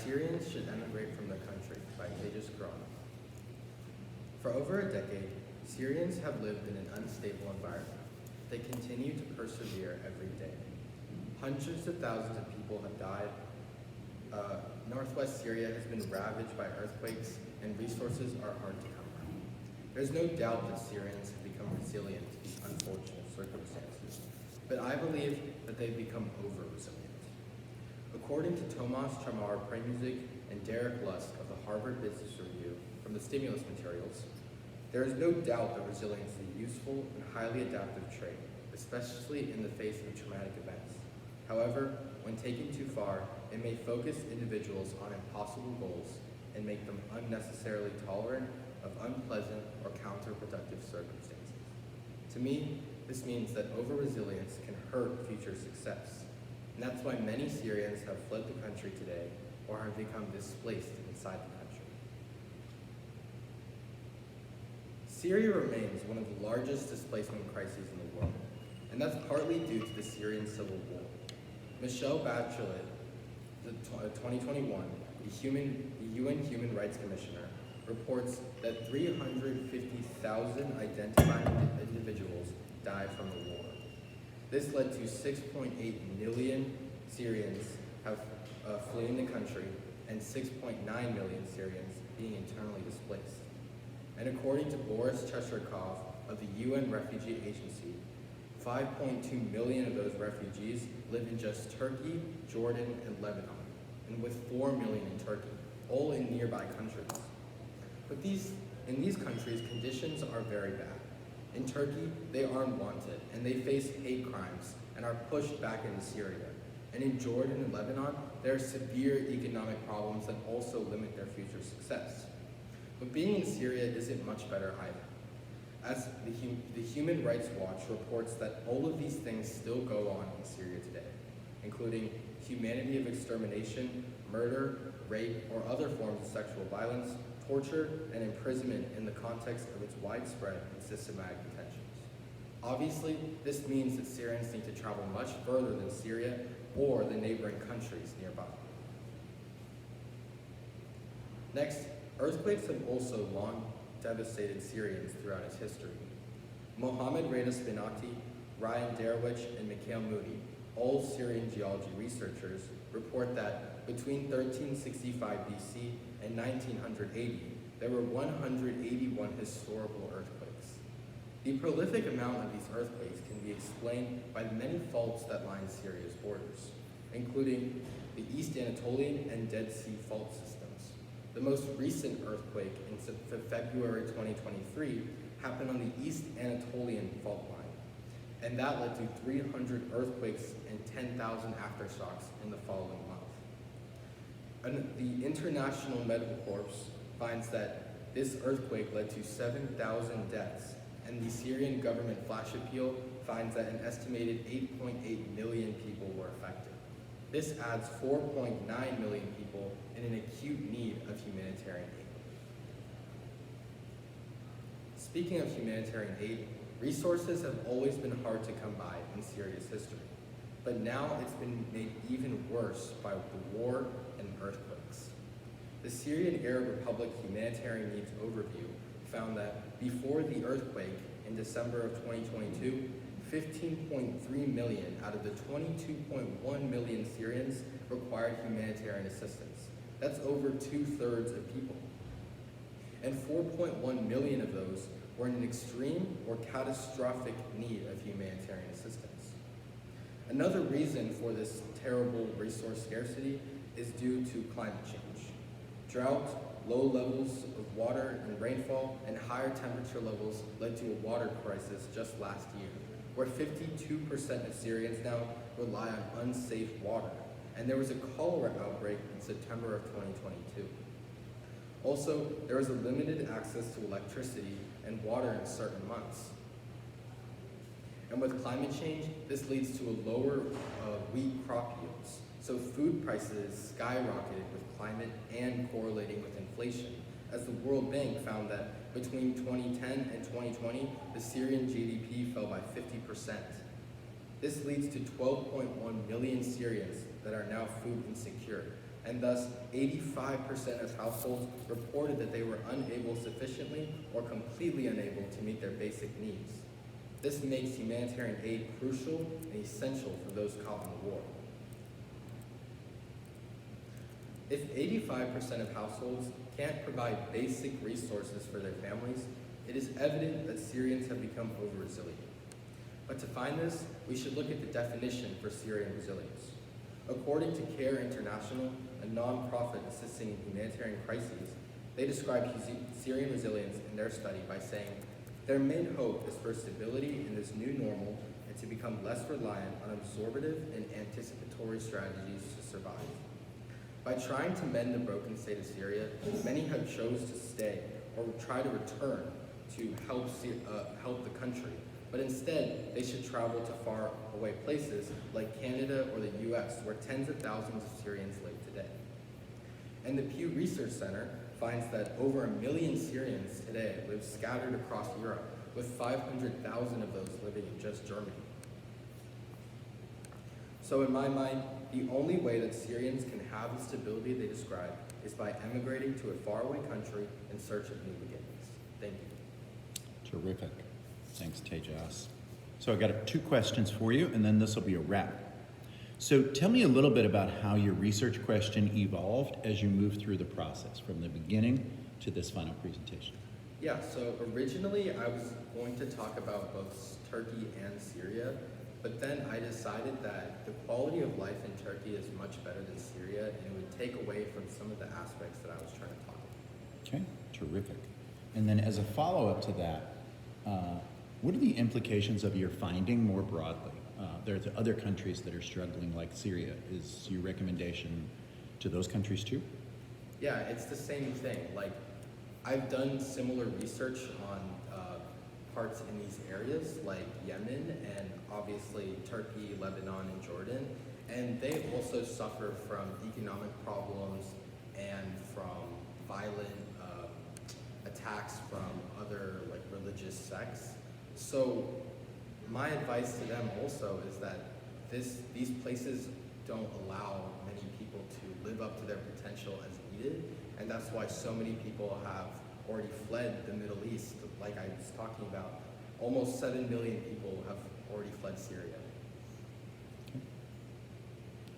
Syrians should emigrate from their country by Tejas Gron. For over a decade, Syrians have lived in an unstable environment. They continue to persevere every day. Hundreds of thousands of people have died. Northwest Syria has been ravaged by earthquakes, and resources are hard to come by. There's no doubt that Syrians have become resilient to these unfortunate circumstances, but I believe that they've become over-resilient. According to Tomas Chamar Premuzic and Derek Lusk of the Harvard Business Review from the stimulus materials, there is no doubt that resilience is a useful and highly adaptive trait, especially in the face of traumatic events. However, when taken too far, it may focus individuals on impossible goals and make them unnecessarily tolerant of unpleasant or counterproductive circumstances. To me, this means that over-resilience can hurt future success, and that's why many Syrians have fled the country today or have become displaced inside the country. Syria remains one of the largest displacement crises in the world, and that's partly due to the Syrian civil war. Michelle Bachelet, the 2021 the UN Human Rights Commissioner, reports that 350,000 identified individuals died from the war. This led to 6.8 million Syrians fleeing the country and 6.9 million Syrians being internally displaced. And according to Boris Chesherkov of the UN Refugee Agency, 5.2 million of those refugees live in just Turkey, Jordan, and Lebanon, and with 4 million in Turkey, all in nearby countries. But in these countries, conditions are very bad. In Turkey, they are unwanted, and they face hate crimes and are pushed back into Syria. And in Jordan and Lebanon, there are severe economic problems that also limit their future success. But being in Syria isn't much better either. As the Human Rights Watch reports that all of these things still go on in Syria today, including humanity of extermination, murder, rape, or other forms of sexual violence, torture, and imprisonment in the context of its widespread and systematic detentions. Obviously, this means that Syrians need to travel much further than Syria or the neighboring countries nearby. Next, earthquakes have also long devastated Syrians throughout its history. Mohammed Reda Spinati, Ryan Derwich, and Mikhail Moody, all Syrian geology researchers, report that between 1365 BC and 1980, there were 181 historical earthquakes. The prolific amount of these earthquakes can be explained by the many faults that line Syria's borders, including the East Anatolian and Dead Sea fault systems. The most recent earthquake in February 2023 happened on the East Anatolian fault line, and that led to 300 earthquakes and 10,000 aftershocks in the following month. And the International Medical Corps finds that this earthquake led to 7,000 deaths, and the Syrian government flash appeal finds that an estimated 8.8 million people were affected. This adds 4.9 million people in an acute need of humanitarian aid. Speaking of humanitarian aid, resources have always been hard to come by in Syria's history, but now it's been made even worse by the war and earthquakes. The Syrian Arab Republic Humanitarian Needs Overview found that before the earthquake in December of 2022, 15.3 million out of the 22.1 million Syrians required humanitarian assistance. That's over 2/3 of people. And 4.1 million of those were in an extreme or catastrophic need of humanitarian assistance. Another reason for this terrible resource scarcity is due to climate change. Drought, low levels of water and rainfall, and higher temperature levels led to a water crisis just last year, where 52% of Syrians now rely on unsafe water, and there was a cholera outbreak in September of 2022. Also, there was a limited access to electricity and water in certain months. And with climate change, this leads to a lower wheat crop yields. So food prices skyrocketed with climate and correlating with inflation, as the World Bank found that between 2010 and 2020, the Syrian GDP fell by 50%. This leads to 12.1 million Syrians that are now food insecure, and and thus 85% of households reported that they were unable sufficiently or completely unable to meet their basic needs. This makes humanitarian aid crucial and essential for those caught in the war. If 85% of households can't provide basic resources for their families, it is evident that Syrians have become over-resilient. But to find this, we should look at the definition for Syrian resilience. According to CARE International, a nonprofit assisting in humanitarian crises, they describe Syrian resilience in their study by saying, their main hope is for stability in this new normal and to become less reliant on absorptive and anticipatory strategies to survive. By trying to mend the broken state of Syria, many have chose to stay or try to return to help the country, but instead they should travel to far away places like Canada or the US, where tens of thousands of Syrians live today. And the Pew Research Center finds that over 1 million Syrians today live scattered across Europe, with 500,000 of those living in just Germany. So in my mind, the only way that Syrians can have the stability they describe is by emigrating to a faraway country in search of new beginnings. Thank you. Terrific. Thanks, Tejas. So I got 2 questions for you, and then this will be a wrap. So tell me a little bit about how your research question evolved as you moved through the process, from the beginning to this final presentation. Yeah, so originally I was going to talk about both Turkey and Syria, but then I decided that the quality of life in Turkey is much better than Syria, and it would take away from some of the aspects that I was trying to talk about. Okay, terrific. And then as a follow-up to that, what are the implications of your finding more broadly? There are other countries that are struggling like Syria. Is your recommendation to those countries too? Yeah, it's the same thing. Like, I've done similar research on parts in these areas like Yemen and obviously Turkey, Lebanon, and Jordan. And they also suffer from economic problems and from violent attacks from other like religious sects. So my advice to them also is that these places don't allow many people to live up to their potential as needed, and that's why so many people have already fled the Middle East. Like I was talking about, almost 7 million people have already fled Syria.